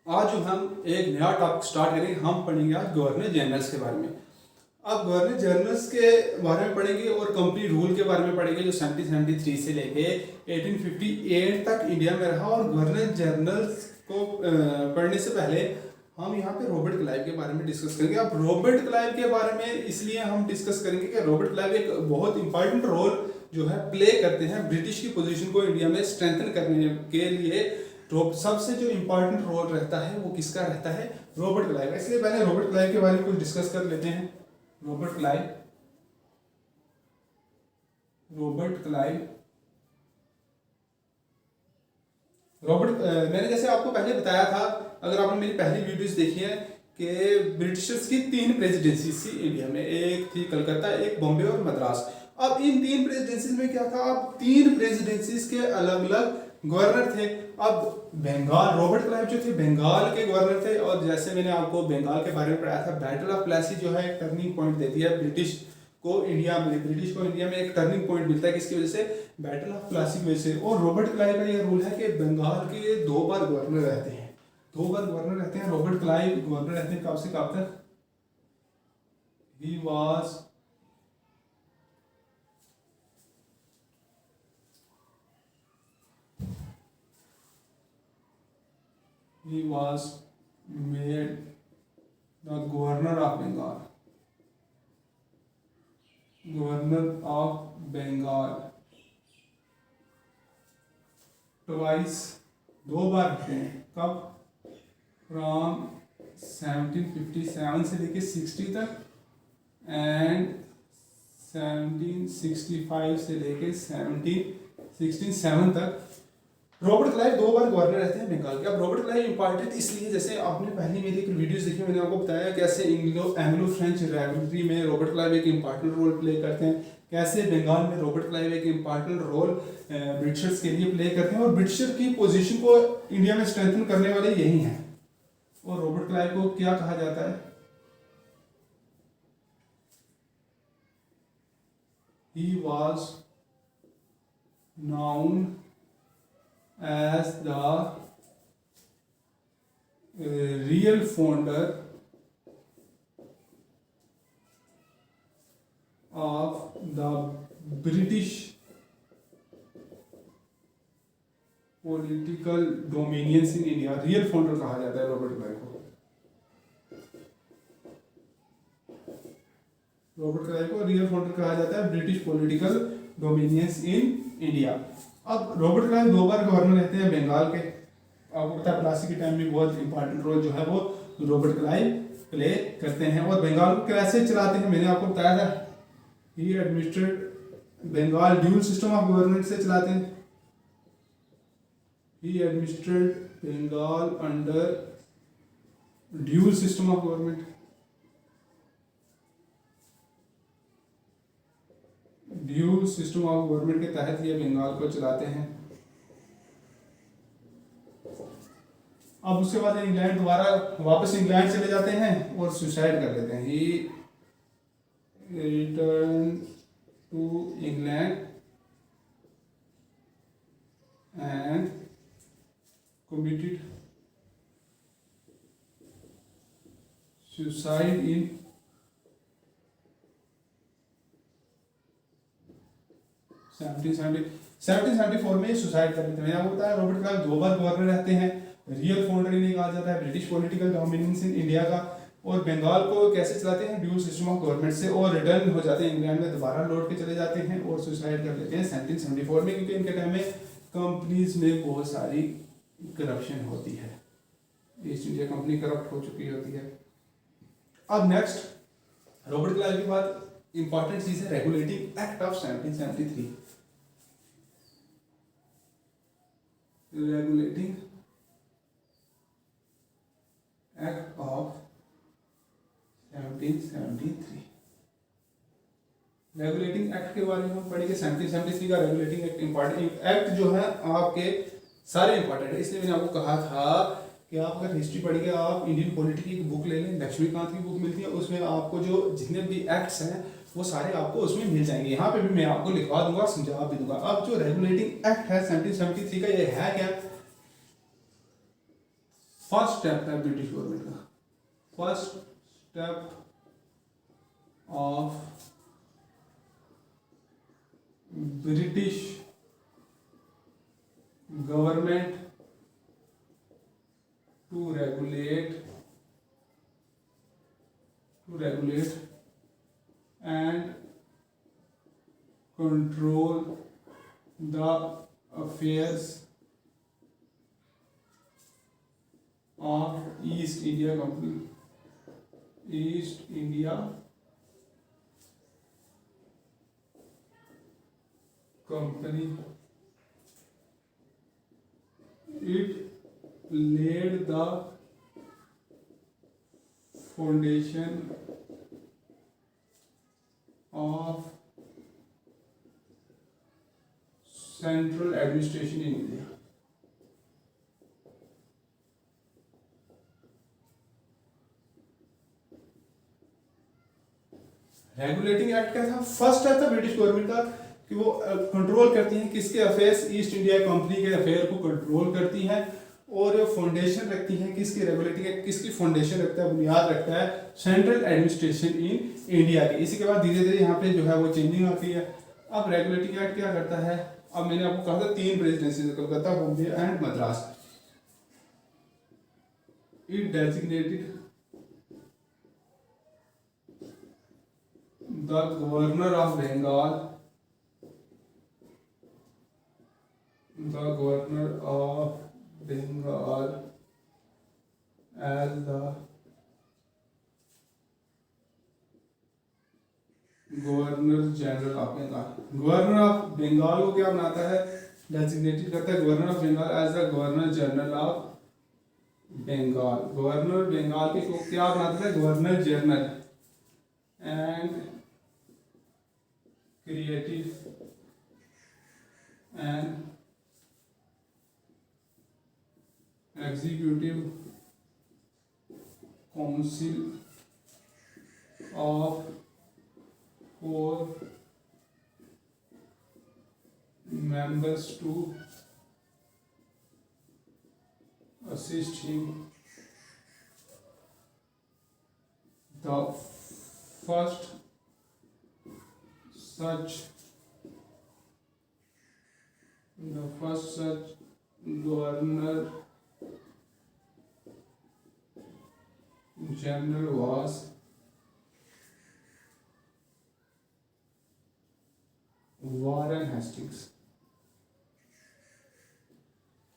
आज जो हम एक नया टॉपिक स्टार्ट करेंगे। हम पढ़ेंगे आज गवर्नर जनरल्स के बारे में। अब गवर्नर जनरल्स के बारे में पढ़ेंगे और कंपनी रूल के बारे में पढ़ेंगे जो 1773 से लेके 1858 तक इंडिया में रहा। और गवर्नर जनरल्स को पढ़ने से पहले हम यहाँ पे रॉबर्ट क्लाइव के बारे में डिस्कस करेंगे। अब रॉबर्ट क्लाइव के बारे में इसलिए हम डिस्कस करेंगे कि रॉबर्ट क्लाइव एक बहुत इंपॉर्टेंट रोल जो है प्ले करते हैं ब्रिटिश की पोजीशन को इंडिया में स्ट्रेंथन करने के लिए। तो सबसे जो इम्पोर्टेंट रोल रहता है वो किसका रहता है? Robert Clive. इसलिए पहले रॉबर्ट क्लाइव के बारे में कुछ डिस्कस कर लेते हैं। रॉबर्ट क्लाइव मैंने जैसे आपको पहले बताया था, अगर आपने मेरी पहली वीडियोस देखी है, कि ब्रिटिशर्स की 3 प्रेसिडेंसीज थी इंडिया में। एक थी कलकत्ता, एक बॉम्बे और मद्रास। अब इन 3 प्रेसिडेंसीज में क्या था? अब 3 प्रेसिडेंसीज के अलग अलग गवर्नर थे। अब बंगाल, रॉबर्ट क्लाइव जो थे बंगाल के गवर्नर थे। और जैसे मैंने आपको बंगाल के बारे में पढ़ाया था, बैटल ऑफ प्लासी जो है एक टर्निंग पॉइंट देती है ब्रिटिश को इंडिया में एक टर्निंग पॉइंट मिलता है। किसकी वजह से? बैटल ऑफ प्लासी की वजह से। और रॉबर्ट क्लाइव का ये रूल है कि बंगाल के 2 बार गवर्नर रहते हैं। 2 बार गवर्नर रहते हैं। रॉबर्ट क्लाइव गवर्नर रहते हैं कब से कब तक? ही was made the governor of Bengal. Twice, 2 बार रहते हैं। कब? फ्रॉम 1757 से लेके 60 तक एंड 1765 से लेके 1767 तक रॉबर्ट क्लाइव 2 बार गवर्नर रहते हैं बंगाल के। अब रॉबर्ट क्लाइव इंपॉर्टेंट इसलिए, जैसे आपने पहले मेरी एक वीडियोस देखी, मैंने आपको बताया कैसे एंग्लो फ्रेंच राइवलरी में रॉबर्ट क्लाइव एक इंपॉर्टेंट रोल प्ले करते हैं, कैसे बंगाल में रॉबर्ट क्लाइव एक इंपॉर्टेंट रोल ब्रिटिशर्स के लिए प्ले करते हैं। और ब्रिटिशर की पोजीशन को इंडिया में स्ट्रेंथन करने वाले यही हैं। और रॉबर्ट क्लाइव को क्या कहा जाता है? He was noun as the real founder of the British political dominions in India। Real founder कहा जाता है रॉबर्ट क्लाइव को। रॉबर्ट क्लाइव को रियल फाउंडर कहा जाता है British political dominions in India. अब रॉबर्ट क्लाइव 2 बार गवर्नर रहते हैं बंगाल के। आपको पता है प्लासी के टाइम में बहुत इंपॉर्टेंट रोल जो है वो रॉबर्ट क्लाइव प्ले करते हैं। और बंगाल को कैसे चलाते हैं मैंने आपको बताया था। He administrate Bengal dual system of government से चलाते हैं। He administrate Bengal under dual system of government. Dual system of government के तहत ये बंगाल को चलाते हैं। अब उसके बाद इंग्लैंड दोबारा वापस इंग्लैंड चले जाते हैं और सुसाइड कर लेते हैं। He return to England and committed suicide in 1774 में सुसाइड कर लेते हैं। मैंने आपको बताया रॉबर्ट क्लाइव 2 बार गवर्नर रहते हैं। रियल फाउंडर इन्हें कहा जाता है British political dominance in India का। और बंगाल को कैसे चलाते हैं? ड्यूल सिस्टम ऑफ गवर्नमेंट से। और रिटर्न हो जाते हैं इंग्लैंड में, दोबारा लौट के चले जाते हैं और सुसाइड कर लेते हैं 1774 में, क्योंकि इनके टाइम में कंपनीज में बहुत सारी करप्शन होती है। ईस्ट इंडिया कंपनी करप्ट हो चुकी होती है। अब नेक्स्ट रॉबर्ट क्लाइव के बाद इंपॉर्टेंट चीज है regulating act of 1773। Regulating act of 1773। Regulating act के बारे में हम पढ़ेंगे। 1773 का रेगुलेटिंग एक्ट इंपॉर्टेंट एक्ट जो है आपके सारे इंपॉर्टेंट है। इसलिए मैंने आपको कहा था कि आप अगर हिस्ट्री पढ़िए, आप इंडियन पॉलिटी की बुक ले लें, लक्ष्मीकांत की बुक मिलती है, उसमें आपको जो जितने भी एक्ट्स हैं वो सारे आपको उसमें मिल जाएंगे। यहाँ पे भी मैं आपको लिखवा दूंगा, समझा भी दूंगा। अब जो रेगुलेटिंग एक्ट है 1773 का, ये है क्या? फर्स्ट स्टेप था ब्रिटिश गवर्नमेंट का, first step of British government to regulate and control the affairs of East India Company. East India Company. It laid the foundation of central administration in India. Regulating act क्या था? First step था British government का कि वो control करती है किसके affairs, east India company के अफेयर को कंट्रोल करती हैं और फाउंडेशन रखती हैं किसकी, रेगुलेटिंग एक्ट किसकी फाउंडेशन रखता है, बुनियाद रखता है सेंट्रल एडमिनिस्ट्रेशन इन इंडिया की। इसी के बाद धीरे धीरे यहाँ पे जो है वो चेंजिंग आती है। अब रेगुलेटिंग एक्ट क्या करता है, अब मैंने आपको कहा था 3 presidency, Kolkata, Bombay and Madras. It designated the governor of Bengal, as the governor general of Bengal. Governor of Bengal को क्या बनाता है, डेजिग्नेटेड करता है governor of Bengal as the governor general of Bengal. Governor Bengal के को क्या बनाता है, governor general, and created an executive council of 4 members to assist him. The first such governor general was Warren Hastings.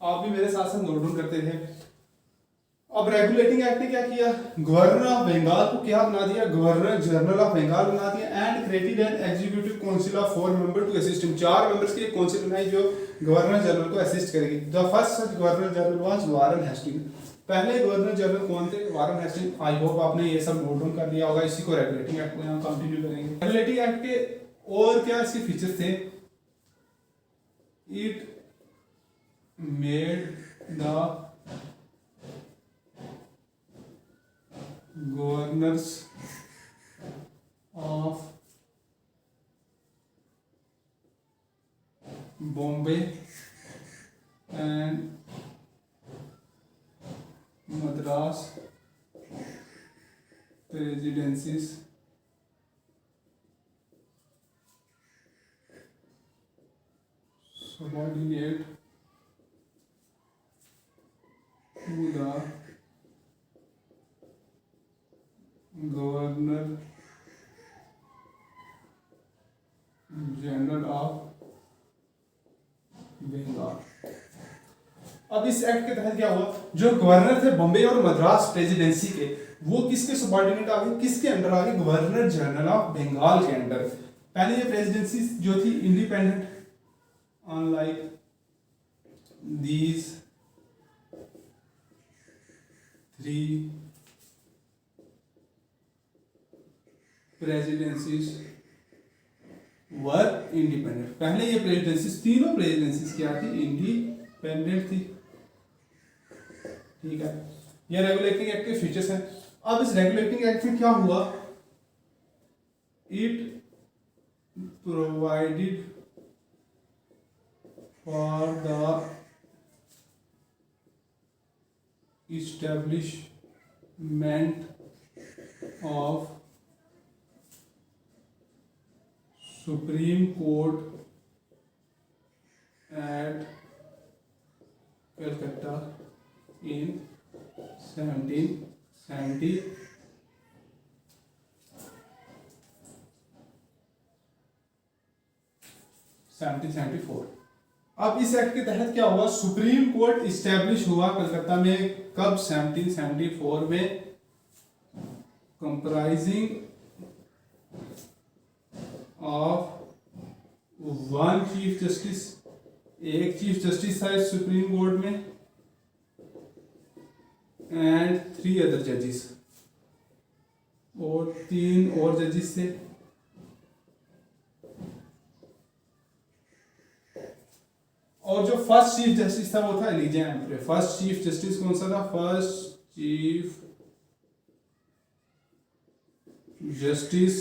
आप भी मेरे साथ साथ नोट डाउन करते थे। अब रेगुलेटिंग एक्ट ने क्या किया, गवर्नर ऑफ बंगाल को क्या बना दिया, गवर्नर जनरल ऑफ बंगाल बना दिया, and created an executive council of 4 member to assist him. 4 members की एक काउंसिल बनाई जो गवर्नर जनरल को असिस्ट करेगी। The first such governor general was Warren Hastings. पहले गवर्नर जनरल कौन थे, वारन हेस्टिंग्स। आई होप आपने ये सब नोट डाउन कर लिया होगा। इसी को रेगुलेटिंग एक्ट को यहाँ कंटिन्यू करेंगे। रेगुलेटिंग एक्ट के और क्या इसके फीचर्स थे, it made the governors of Bombay and Madras presidencies subordinate to the governor general of Bengal. अब इस एक्ट के तहत क्या हुआ, जो गवर्नर थे बॉम्बे और मद्रास प्रेसिडेंसी के, वो किसके सबऑर्डिनेट आ गए, किसके अंडर आ गए, गवर्नर जनरल ऑफ बंगाल के अंडर। पहले ये प्रेसिडेंसी जो थी independent, unlike these 3 presidencies were independent. पहले ये प्रेसिडेंसीज, तीनों प्रेसिडेंसीज क्या थी, इंडिपेंडेंट थी। ठीक है, ये रेगुलेटिंग एक्ट के फीचर्स हैं। अब इस रेगुलेटिंग एक्ट में क्या हुआ, it provided for the establishment of Supreme Court at Calcutta in 1770 1774। अब इस एक्ट के तहत क्या हुआ, सुप्रीम कोर्ट इस्टेब्लिश हुआ कलकत्ता में कब, 1774 में, comprising of one chief justice, एक चीफ जस्टिस था इस सुप्रीम कोर्ट में, एंड 3 अदर जजेस, और 3 और जजेस थे। और जो फर्स्ट चीफ जस्टिस था वो था Elijah Impey. First chief justice कौन सा था, first chief justice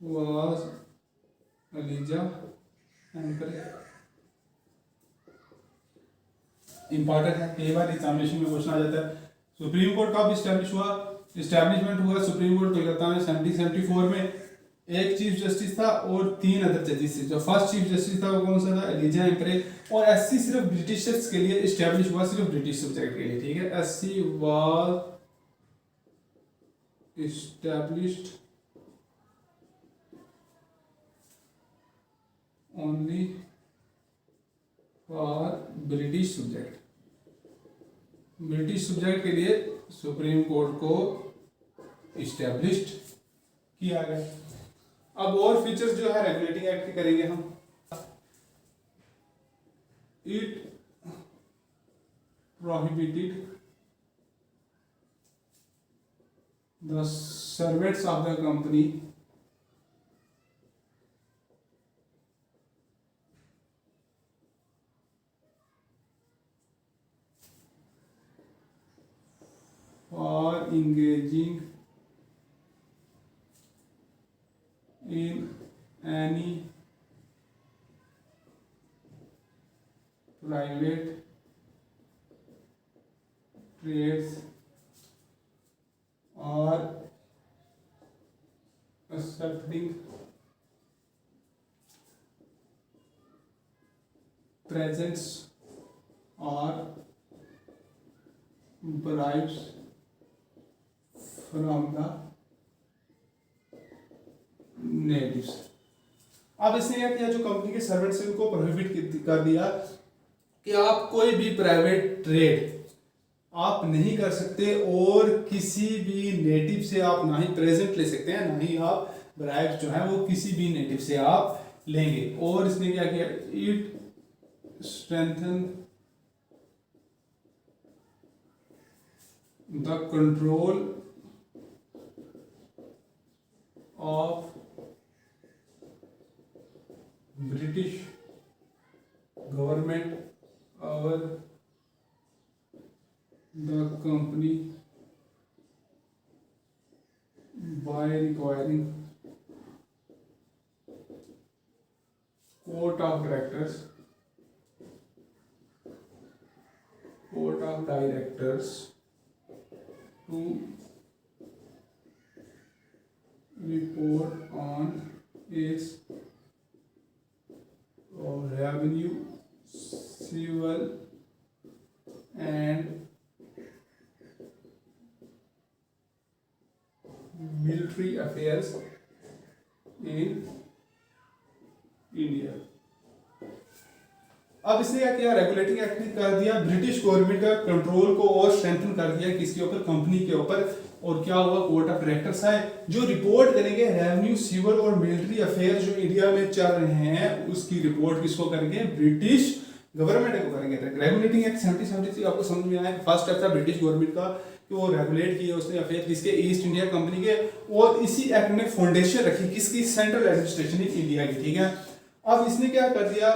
was Elijah Impey. Important है, कई बार एग्जामिनेशन में क्वेश्चन आ जाता है। सुप्रीम कोर्ट कब इस्टेब्लिश हुआ, इस्टेब्लिशमेंट हुआ सुप्रीम कोर्ट कलकत्ता में 1774 में। एक चीफ जस्टिस था और 3 अदर जजेस थे। जो फर्स्ट चीफ जस्टिस था वो कौन सा था, एलिजा एम्परे। और एससी सिर्फ ब्रिटिशर्स के लिए इस्टेब्लिश हुआ, सिर्फ ब्रिटिश सब्जेक्ट के लिए, ठीक है। SC was established only for British subject. British subject के लिए सुप्रीम कोर्ट को इस्टेब्लिश्ड किया गया। अब और फीचर्स जो है रेगुलेटिंग एक्ट के करेंगे हम। It prohibited the servants of the company for engaging in any private trades or accepting presents or bribes from the natives। अब इसने क्या किया, जो कंपनी के सर्वेंट्स हैं उनको प्रोहिबिट कर दिया कि आप कोई भी प्राइवेट ट्रेड आप नहीं कर सकते, और किसी भी नेटिव से आप ना ही प्रेजेंट ले सकते हैं, ना ही आप ब्राइब्स जो है वो किसी भी नेटिव से आप लेंगे। और इसने क्या किया, it strengthen the control of British government over the company by requiring court of directors to report on its revenue, civil and military affairs in India। अब इसने क्या किया, रेगुलेटिंग एक्ट ने कर दिया ब्रिटिश गवर्नमेंट का कंट्रोल को और स्ट्रेंथन कर दिया किसके ऊपर, कंपनी के ऊपर। और क्या हुआ, कोर्ट ऑफ डायरेक्टर्स आए जो रिपोर्ट करेंगे रेवेन्यू, सिविल और मिलिट्री अफेयर जो इंडिया में चल रहे हैं उसकी रिपोर्ट किसको करेंगे, ब्रिटिश गवर्नमेंट को करेंगे। रेगुलेटिंग एक्ट 1773 आपको समझ में आया, फर्स्ट स्टेप था ब्रिटिश गवर्नमेंट का कि वो रेगुलेट किए उसने अफेयर किसके, ईस्ट इंडिया कंपनी के। और इसी एक्ट ने फाउंडेशन रखी किसकी, सेंट्रल एडमिनिस्ट्रेशन इंडिया की, ठीक है। अब इसने क्या कर दिया,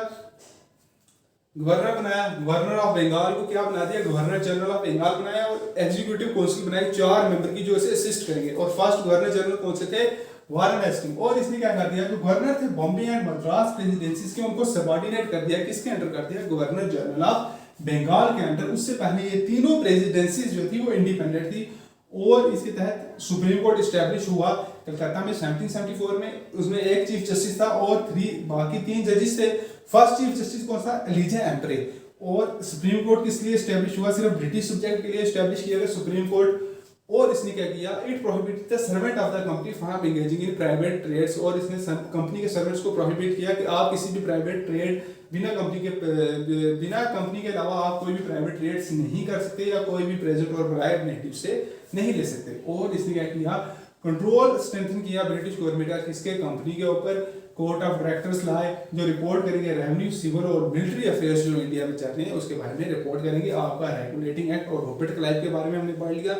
गवर्नर बनाया, गवर्नर ऑफ बंगाल को क्या बना दिया, गवर्नर जनरल ऑफ बंगाल बनाया, और एग्जीक्यूटिव काउंसिल बनाई 4 मेंबर की जो इसे असिस्ट करेंगे। और फर्स्ट गवर्नर जनरल कौन से थे, वारन हेस्टिंग। और इसने क्या कर दिया, जो गवर्नर थे बॉम्बे एंड मद्रास प्रेसिडेंसीज के, उनको सबऑर्डिनेट कर दिया, किसके अंडर कर दिया, गवर्नर जनरल ऑफ बंगाल के अंडर। उससे पहले ये तीनों प्रेसिडेंसीज जो थी वो इंडिपेंडेंट थी और इसके तहत सुप्रीम कोर्ट इस्टेब्लिश हुआ कलकत्ता में 1774 में। उसमें एक चीफ जस्टिस था और बाकी 3 जजेस थे। फर्स्ट चीफ जस्टिस कौन सा? एलिजा एम्परे। और सुप्रीम कोर्ट किस लिए इस्टेब्लिश हुआ? सिर्फ ब्रिटिश सब्जेक्ट के लिए इस्टेब्लिश किया गया सुप्रीम कोर्ट। और इसने क्या किया? It prohibited the servant of the company from engaging in private trades. और इसने कंपनी के सर्वेंट्स को प्रोहिबिट किया कि आप किसी भी प्राइवेट ट्रेड बिना कंपनी के अलावा आप कोई भी प्राइवेट ट्रेड्स नहीं कर सकते या कोई भी प्रेजेंट और ब्राइब नेटिव से नहीं ले सकते। और इसने क्या किया? कंट्रोल स्ट्रेंथन किया ब्रिटिश गवर्नमेंट का किसके? कंपनी के ऊपर। कोर्ट ऑफ डायरेक्टर्स लाए जो रिपोर्ट करेंगे रेवेन्यू, सिविल और मिलिट्री अफेयर्स जो इंडिया में चल रहे हैं उसके बारे में रिपोर्ट करेंगे। आपका रेगुलेटिंग एक्ट और रॉबर्ट क्लाइव के बारे में हमने पढ़ लिया।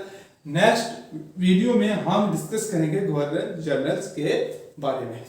नेक्स्ट वीडियो में हम डिस्कस करेंगे गवर्नर जनरल्स के बारे में।